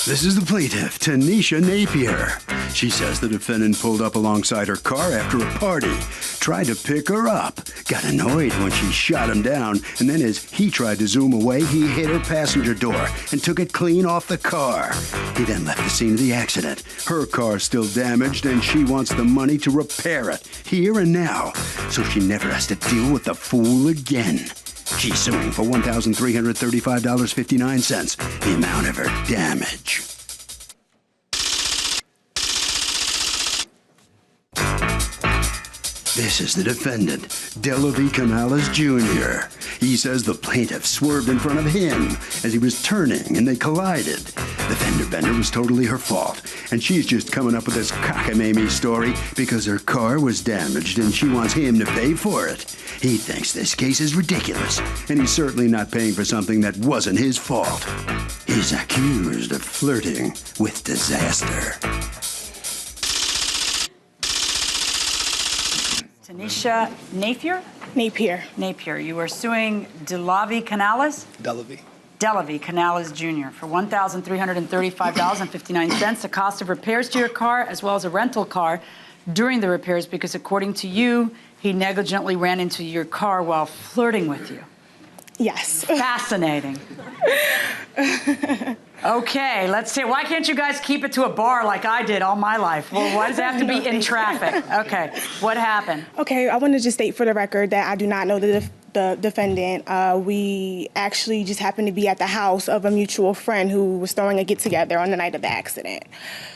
This is the plaintiff, Tanisha Napier. She says the defendant pulled up alongside her car after a party, tried to pick her up, got annoyed when she shot him down, and then as he tried to zoom away, he hit her passenger door and took it clean off the car. He then left the scene of the accident. Her car's still damaged, and she wants the money to repair it, here and now, so she never has to deal with the fool again. She's suing for $1,335.59, the amount of her damage. This is the defendant, Delavie Canales Jr. He says the plaintiff swerved in front of him as he was turning and they collided. The fender bender was totally her fault, and she's just coming up with this cockamamie story because her car was damaged and she wants him to pay for it. He thinks this case is ridiculous, and he's certainly not paying for something that wasn't his fault. He's accused of flirting with disaster. Tanisha Napier? Napier. You are suing Delavie Canales? Delavie Canales Jr. for $1,335.59, the cost of repairs to your car as well as a rental car during the repairs because according to you, he negligently ran into your car while flirting with you. Yes. Fascinating. Okay, let's see. Why can't you guys keep it to a bar like I did all my life? Well, why does it have to be in traffic? Okay, what happened? Okay, I want to just state for the record that I do not know the defendant. We actually just happened to be at the house of a mutual friend who was throwing a get-together on the night of the accident.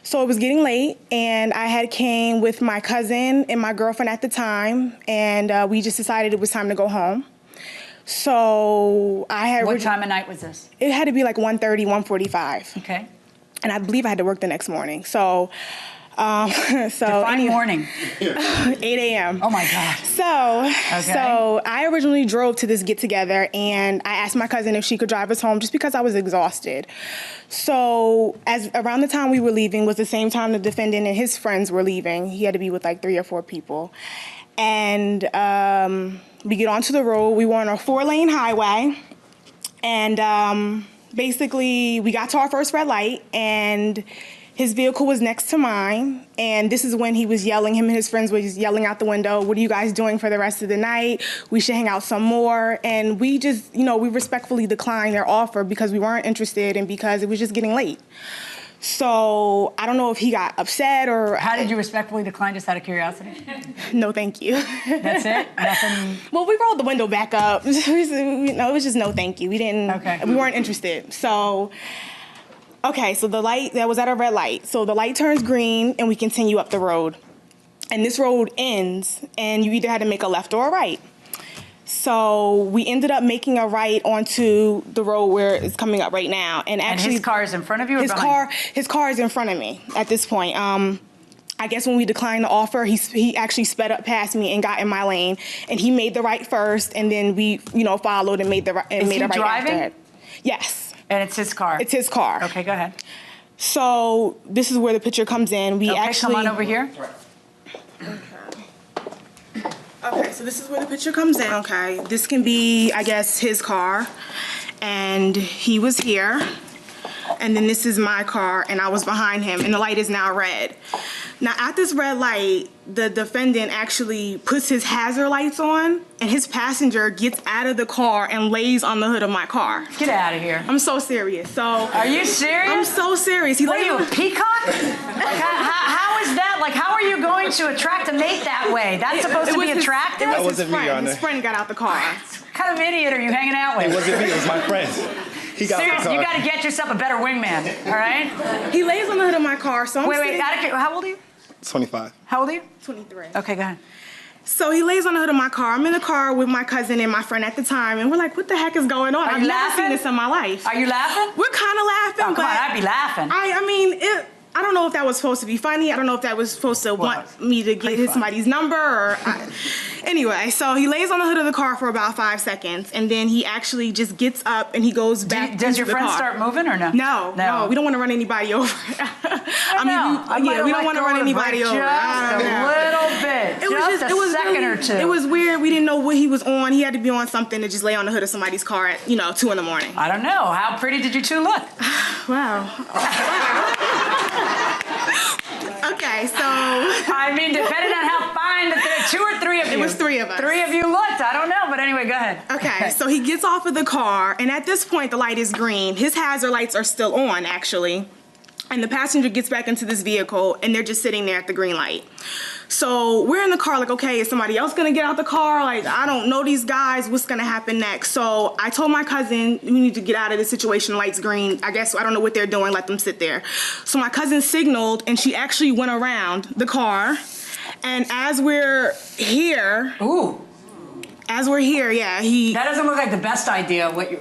So it was getting late, and I had came with my cousin and my girlfriend at the time, and we just decided it was time to go home. So I had... What time of night was this? It had to be like 1:30, 1:45. Okay. And I believe I had to work the next morning. So... Define morning. 8 a.m. Oh my God. So I originally drove to this get-together, and I asked my cousin if she could drive us home just because I was exhausted. So around the time we were leaving was the same time the defendant and his friends were leaving. He had to be with like 3 or 4 people. And we get onto the road. We were on a 4-lane highway. And basically, we got to our first red light, and his vehicle was next to mine, and this is when he was yelling, him and his friends were just yelling out the window, "What are you guys doing for the rest of the night? We should hang out some more." And we just, we respectfully declined their offer because we weren't interested and because it was just getting late. So I don't know if he got upset or... How did you respectfully decline, just out of curiosity? No, thank you. That's it? Nothing? Well, we rolled the window back up. It was just no thank you. We weren't interested. So... Okay, so the light, that was at a red light. So the light turns green and we continue up the road. And this road ends and you either had to make a left or a right. So we ended up making a right onto the road where it's coming up right now. And actually, his car is in front of you or behind? His car is in front of me at this point. I guess when we declined the offer, he actually sped up past me and got in my lane. And he made the right first, and then we, followed and made the right. Is he driving? After it. Yes. And it's his car? It's his car. Okay, go ahead. So this is where the picture comes in. Come on over here. Okay, so this is where the picture comes in, okay? This can be, I guess, his car. And he was here. And then this is my car, and I was behind him, and the light is now red. Now, at this red light, the defendant actually puts his hazard lights on, and his passenger gets out of the car and lays on the hood of my car. Get out of here. I'm so serious. Are you serious? I'm so serious. What are you, a peacock? How is that? Like, how are you going to attract a mate that way? That's supposed to be attractive? It was his friend. His friend got out the car. What kind of idiot are you hanging out with? It wasn't me. It was my friend. Seriously, you got to get yourself a better wingman, all right? He lays on the hood of my car, so Wait, how old are you? 25. How old are you? 23. Okay, go ahead. So he lays on the hood of my car. I'm in the car with my cousin and my friend at the time, and we're like, what the heck is going on? I've never seen this in my life. Are you laughing? We're kind of laughing. Oh, come on, I'd be laughing. I don't know if that was supposed to be funny. I don't know if that was supposed to want me to get somebody's number or... Anyway, so he lays on the hood of the car for about 5 seconds, and then he actually just gets up and he goes back into the car. Does your friend start moving or no? No, we don't want to run anybody over. We don't want to run anybody over. Just a little bit. Just a second or two. It was weird. We didn't know what he was on. He had to be on something to just lay on the hood of somebody's car at, 2 in the morning. I don't know. How pretty did you two look? Wow. Okay, so... I mean, depending on how fine there are 2 or 3 of you. It was 3 of us. 3 of you looked. I don't know, but anyway, go ahead. Okay, so he gets off of the car, and at this point, the light is green. His hazard lights are still on, actually. And the passenger gets back into this vehicle, and they're just sitting there at the green light. So we're in the car like, okay, is somebody else gonna get out the car? Like, I don't know these guys, what's gonna happen next? So I told my cousin, we need to get out of this situation, light's green. I guess, I don't know what they're doing, let them sit there. So my cousin signaled, and she actually went around the car. And as we're here, yeah, That doesn't look like the best idea, what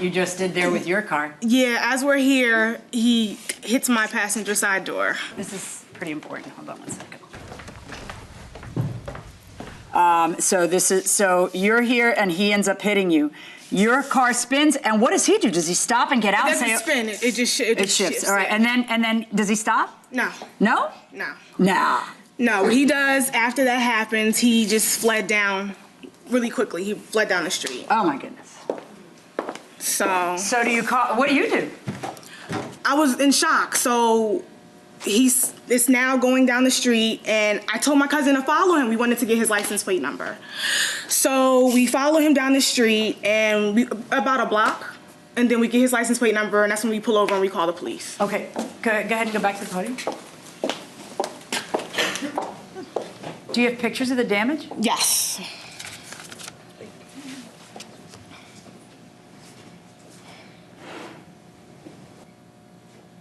you just did there with your car. Yeah, as we're here, he hits my passenger side door. This is pretty important. Hold on one second. So you're here and he ends up hitting you. Your car spins, and what does he do? Does he stop and get out? It doesn't spin. It just shifts. All right, and then does he stop? No. No? No. No. No. What he does after that happens, he just fled down really quickly. He fled down the street. Oh my goodness. So do you call? What do you do? I was in shock. So it's now going down the street, and I told my cousin to follow him. We wanted to get his license plate number. So we follow him down the street, and about a block, and then we get his license plate number, and that's when we pull over and we call the police. Okay, go ahead and go back to the podium. Do you have pictures of the damage? Yes.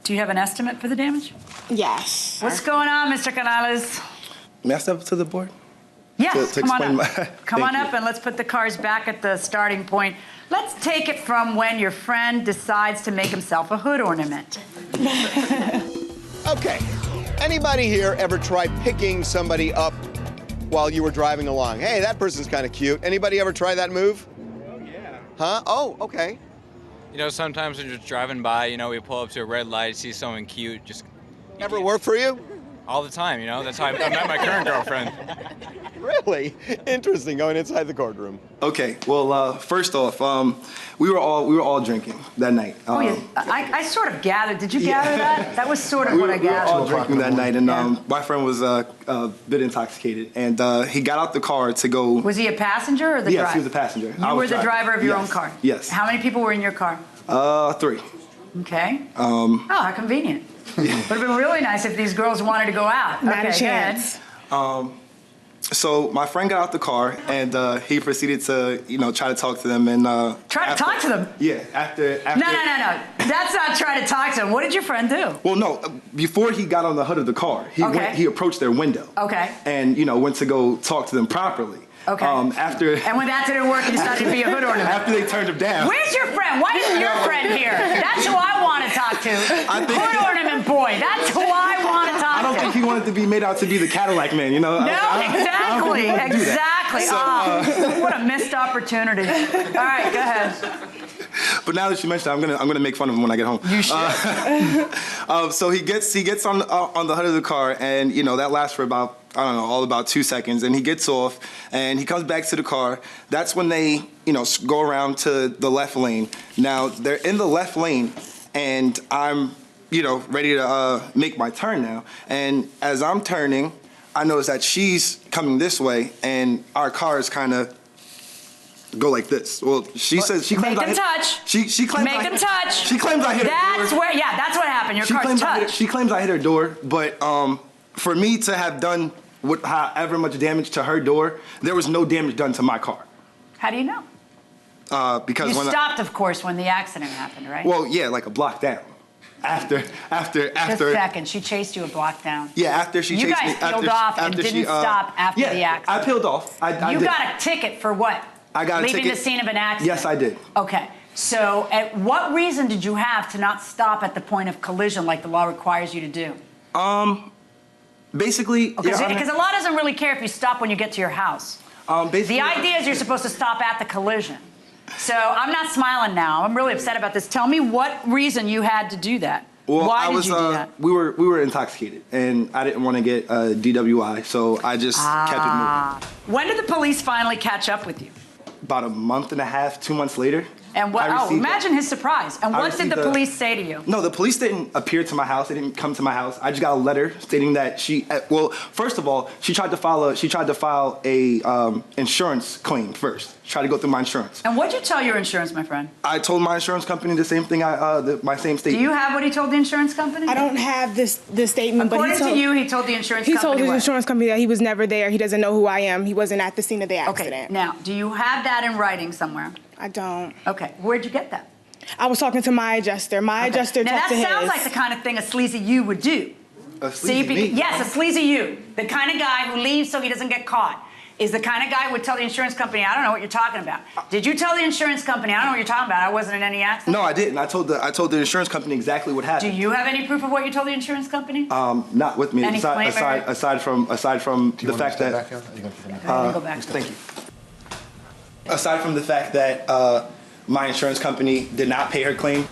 Do you have an estimate for the damage? Yes. What's going on, Mr. Canales? May I step up to the board? Yes, To come on explain up. Come on Thank up you. and let's put the cars back at the starting point. Let's take it from when your friend decides to make himself a hood ornament. Okay, anybody here ever try picking somebody up while you were driving along? Hey, that person's kind of cute. Anybody ever try that move? Oh, yeah. Huh? Oh, okay. You know, sometimes when you're just driving by, you know, we pull up to a red light, see someone cute, just... Ever work for you? All the time, you know? That's how I met my current girlfriend. Really? Interesting, going inside the courtroom. Okay. Well, first off, we were all drinking that night. Oh, yeah. I sort of gathered. Did you gather that? That was sort of what I We were all gathered. drinking that night, and Yeah. my friend was a bit intoxicated, and he got out the car to go. Was he a passenger or the driver? Yes, he was a passenger. I You was were the driving. driver of your Yes. own car? Yes. How many people were in your car? 3. Okay. Oh, how convenient. Would have been really nice if these girls wanted to go out. Not Okay, a chance. So my friend got out the car, and he proceeded to, try to talk to them, and Try to talk to them? Yeah, after. No. That's not trying to talk to them. What did your friend do? Well, no. Before he got on the hood of the car, he approached their window. Okay. And went to go talk to them properly. Okay. After. And when that didn't work, you decided to be a hood ornament. After they turned him down. Where's your friend? Why isn't your friend here? That's who I want to talk to. Hood ornament boy. That's who I want to talk to. I don't think he wanted to be made out to be the Cadillac man, No, exactly. exactly. So, what a missed opportunity. All right, go ahead. But now that you mentioned it, I'm gonna make fun of him when I get home. You should. So he gets on the hood of the car, and that lasts for about, I don't know, all about 2 seconds, and he gets off, and he comes back to the car. That's when they go around to the left lane. Now they're in the left lane, and I'm ready to make my turn now. And as I'm turning, I notice that she's coming this way, and our cars kind of go like this. Well, she says she claims Make them touch. She claims Make them touch. She claims I hit her door. That's what happened. Your car's touched. She claims I hit her door, but for me to have done however much damage to her door, there was no damage done to my car. How do you know? Because You when stopped, of course, when the accident happened, right? well, yeah, like a block down. After. Just a second. She chased you a block down. Yeah, after she You chased guys me. peeled off and didn't stop after the accident. I peeled off. I You did. got a ticket for what? I got a Leaving ticket. the scene of an accident. Yes, I did. Okay. So, at what reason did you have to not stop at the point of collision like the law requires you to do? Basically, Because the law doesn't really care if you stop when you get to your house. basically, The idea is you're supposed to stop at the collision. So I'm not smiling now. I'm really upset about this. Tell me what reason you had to do that. Well, Why did you do that? We were intoxicated, and I didn't want to get a DWI, so I just kept it moving. When did the police finally catch up with you? About a month and a half, 2 months later. And what? Oh, imagine his surprise. And what did the police say to you? No, the police didn't appear to my house. They didn't come to my house. I just got a letter stating that she. Well, first of all, she tried to file a insurance claim first. She tried to go through my insurance. And what'd you tell your insurance, my friend? I told my insurance company the same thing. My same statement. Do you have what he told the insurance company? I don't have this statement. According to you, he told the insurance company. He told his insurance company that he was never there. He doesn't know who I am. He wasn't at the scene of the accident. Okay. Now, do you have that in writing somewhere? I don't. Okay. Where'd you get that? I was talking to my adjuster. My adjuster talked to his. Now, that sounds like the kind of thing a sleazy you would do. A sleazy me? Yes, a sleazy you. The kind of guy who leaves so he doesn't get caught. Is the kind of guy who would tell the insurance company, I don't know what you're talking about. Did you tell the insurance company, I don't know what you're talking about, I wasn't in any accident? No, I didn't. I told the insurance company exactly what happened. Do you have any proof of what you told the insurance company? Not with me. Any Aside from the fact that. Go back. Thank you. Aside from the fact that my insurance company did not pay her claim.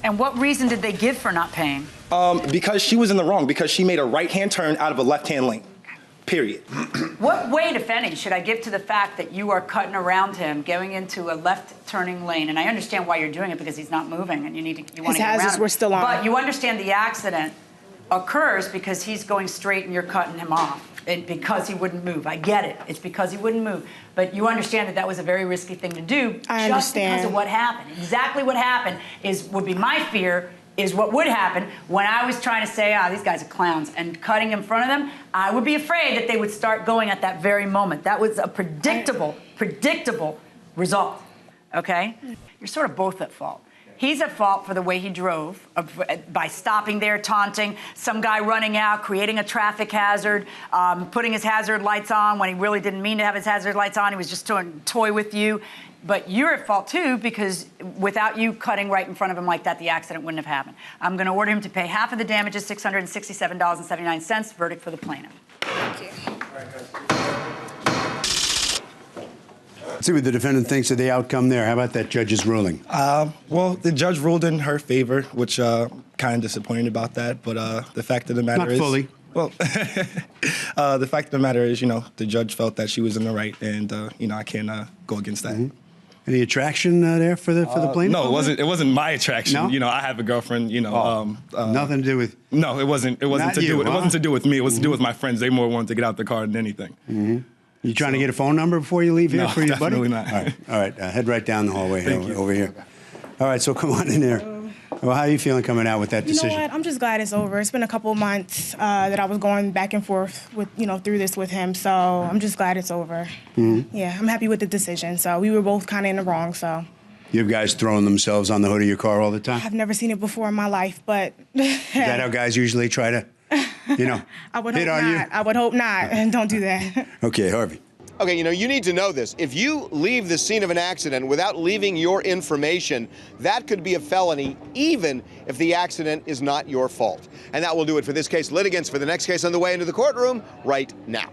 And what reason did they give for not paying? Because she was in the wrong. Because she made a right-hand turn out of a left-hand lane. Period. What weight, if any, should I give to the fact that you are cutting around him, going into a left-turning lane? And I understand why you're doing it because he's not moving, and you want to get around him. His hazards were still on. But you understand the accident occurs because he's going straight and you're cutting him off. Because he wouldn't move. I get it. It's because he wouldn't move. But you understand that that was a very risky thing to do. I just understand. because of what happened. Exactly what happened would be my fear. Is what would happen when I was trying to say, these guys are clowns, and cutting in front of them, I would be afraid that they would start going at that very moment. That was a predictable result, okay? You're sort of both at fault. He's at fault for the way he drove, by stopping there, taunting, some guy running out, creating a traffic hazard, putting his hazard lights on when he really didn't mean to have his hazard lights on. He was just toy with you. But you're at fault, too, because without you cutting right in front of him like that, the accident wouldn't have happened. I'm going to order him to pay half of the damages, $667.79. Verdict for the plaintiff. Thank you. Let's see what the defendant thinks of the outcome there. How about that judge's ruling? Well, the judge ruled in her favor, which kind of disappointed about that. But the fact of the matter is... Not fully. Well, the fact of the matter is, the judge felt that she was in the right, and, I can't go against that. Mm-hmm. Any attraction there for the plaintiff? No, it wasn't my attraction. No? I have a girlfriend. Nothing to do with. No, it wasn't. It wasn't to do with. It wasn't to do with me. It was to do with my friends. They more wanted to get out the car than anything. Mm-hmm. You trying to get a phone number before you leave here for your buddy? No, definitely not. All right. Head right down the hallway over here. All right. So come on in there. Well, how are you feeling coming out with that decision? You know what? I'm just glad it's over. It's been a couple of months that I was going back and forth with, through this with him. So I'm just glad it's over. Mm-hmm. Yeah, I'm happy with the decision. So we were both kind of in the wrong. So. You have guys throwing themselves on the hood of your car all the time? I've never seen it before in my life, but. Is that how guys usually try to, I would hit hope on not. you? I would hope not. And don't do that. Okay, Harvey. Okay, you need to know this. If you leave the scene of an accident without leaving your information, that could be a felony, even if the accident is not your fault. And that will do it for this case. Litigants, for the next case on the way into the courtroom right now.